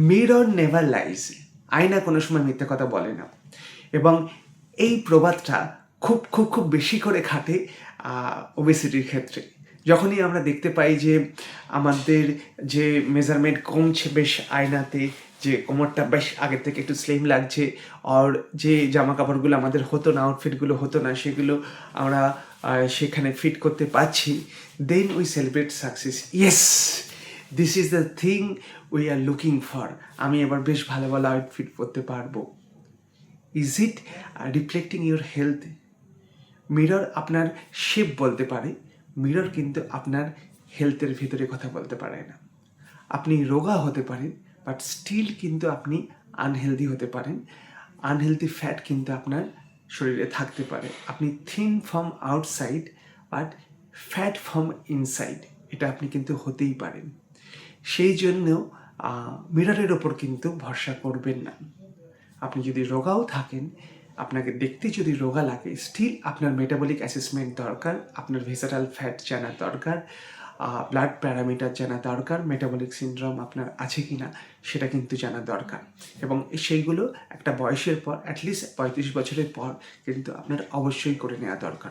Mirror never lies, আয়না কোনো সময় মিথ্যে কথা বলে না। এবং এই প্রবাদটা খুব খুব খুব বেশি করে খাটে ওবেসিটির ক্ষেত্রে। যখনই আমরা দেখতে পাই যে আমাদের যে মেজারমেন্ট কমছে বেশ আয়নাতে, যে কোমরটা বেশ আগের থেকে একটু স্লিম লাগছে, আর যে জামা কাপড়গুলো আমাদের হতো না, আউটফিটগুলো হতো না, সেগুলো আমরা সেখানে ফিট করতে পারছি, then we celebrate success. Yes, this is the thing we are looking for. আমি এবার বেশ ভালো ভালো আউটফিট পরতে পারবো। Is it reflecting your health? Mirror আপনার শেপ বলতে পারে, মিরর কিন্তু আপনার হেলথের ভিতরে কথা বলতে পারে না। আপনি রোগা হতে পারেন, বাট স্টিল কিন্তু আপনি আনহেলদি হতে পারেন। আনহেলদি ফ্যাট কিন্তু আপনার শরীরে থাকতে পারে। আপনি thin from outside but fat from inside, এটা আপনি কিন্তু হতেই পারেন। সেই জন্য মিররের ওপর কিন্তু ভরসা করবেন না। আপনি যদি রোগাও থাকেন, আপনাকে দেখতে যদি রোগা লাগে, স্টিল আপনার মেটাবলিক অ্যাসেসমেন্ট দরকার, আপনার ভিসারাল ফ্যাট জানা দরকার, ব্লাড প্যারামিটার জানা দরকার, মেটাবলিক সিনড্রোম আপনার আছে কি না সেটা কিন্তু জানা দরকার। এবং সেইগুলো একটা বয়সের পর, অ্যাটলিস্ট 35 বছরের পর কিন্তু আপনার অবশ্যই করে নেওয়া দরকার।